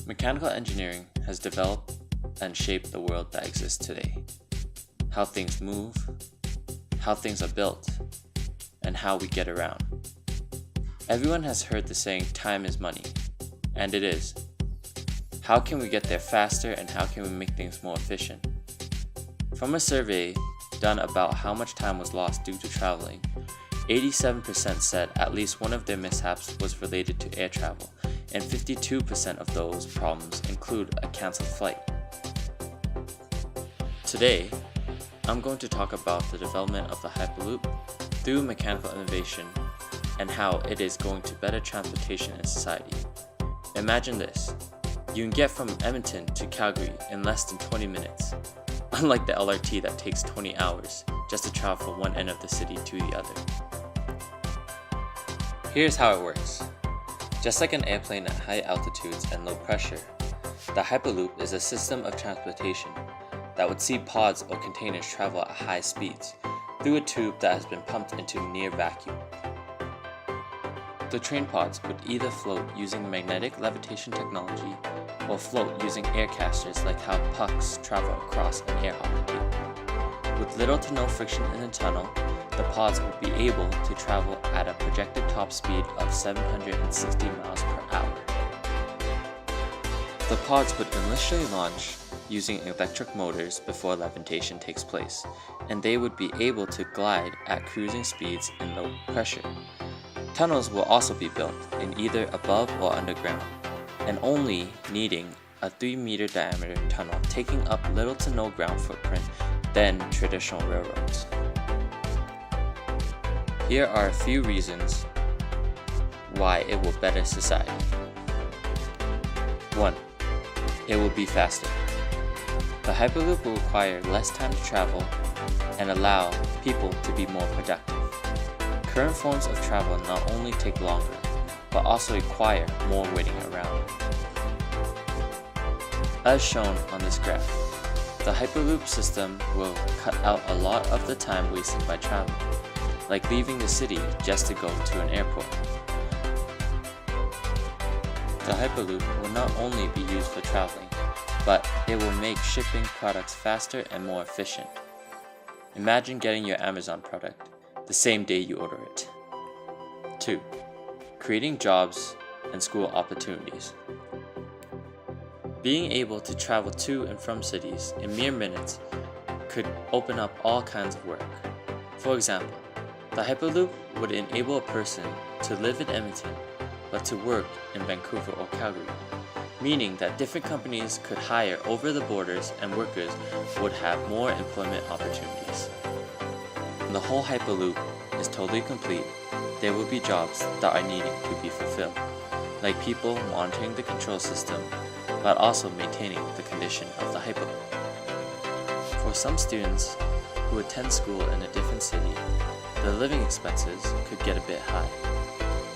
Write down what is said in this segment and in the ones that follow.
Mechanical engineering has developed and shaped the world that exists today. How things move, how things are built, and how we get around. Everyone has heard the saying, time is money, and it is. How can we get there faster, and how can we make things more efficient? From a survey done about how much time was lost due to traveling, 87% said at least one of their mishaps was related to air travel, and 52% of those problems include a canceled flight. Today, I'm going to talk about the development of the Hyperloop through mechanical innovation and how it is going to better transportation and society. Imagine this. You can get from Edmonton to Calgary in less than 20 minutes, unlike the LRT that takes 20 hours just to travel from one end of the city to the other. Here's how it works. Just like an airplane at high altitudes and low pressure, the Hyperloop is a system of transportation that would see pods or containers travel at high speeds through a tube that has been pumped into near vacuum. The train pods would either float using magnetic levitation technology or float using air casters like how pucks travel across an air hockey tape. With little to no friction in the tunnel, the pods would be able to travel at a projected top speed of 760 miles per hour. The pods would initially launch using electric motors before levitation takes place, and they would be able to glide at cruising speeds in low pressure. Tunnels will also be built in either above or underground, and only needing a 3-meter diameter tunnel, taking up little to no ground footprint than traditional railroads. Here are a few reasons why it will better society. 1. It will be faster. The Hyperloop will require less time to travel and allow people to be more productive. Current forms of travel not only take longer, but also require more waiting around. As shown on this graph, the Hyperloop system will cut out a lot of the time wasted by travel, like leaving the city just to go to an airport. The Hyperloop will not only be used for traveling, but it will make shipping products faster and more efficient. Imagine getting your Amazon product the same day you order it. 2. Creating jobs and school opportunities. Being able to travel to and from cities in mere minutes could open up all kinds of work. For example, the Hyperloop would enable a person to live in Edmonton but to work in Vancouver or Calgary, meaning that different companies could hire over the borders and workers would have more employment opportunities. When the whole Hyperloop is totally complete, there will be jobs that are needing to be fulfilled, like people monitoring the control system, but also maintaining the condition of the Hyperloop. For some students who attend school in a different city, the living expenses could get a bit high.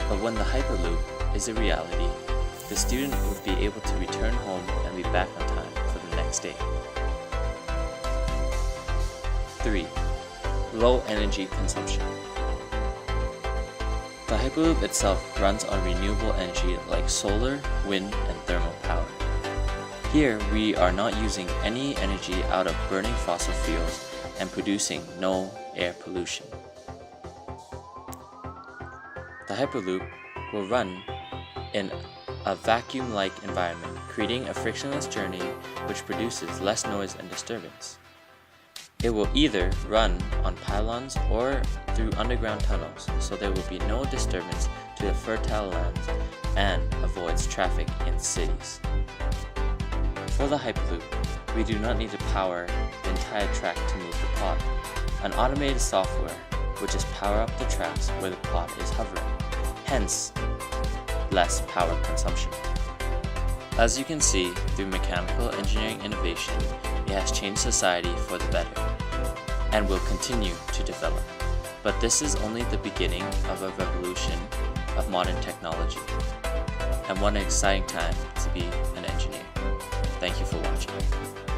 But when the Hyperloop is a reality, the student would be able to return home and be back on time for the next day. 3. Low energy consumption. The Hyperloop itself runs on renewable energy like solar, wind, and thermal power. Here, we are not using any energy out of burning fossil fuels and producing no air pollution. The Hyperloop will run in a vacuum-like environment, creating a frictionless journey which produces less noise and disturbance. It will either run on pylons or through underground tunnels, so there will be no disturbance to the fertile lands and avoids traffic in cities. For the Hyperloop, we do not need to power the entire track to move the pod. An automated software will just power up the tracks where the pod is hovering, hence less power consumption. As you can see, through mechanical engineering innovation, it has changed society for the better and will continue to develop. But this is only the beginning of a revolution of modern technology, and what an exciting time to be an engineer. Thank you for watching.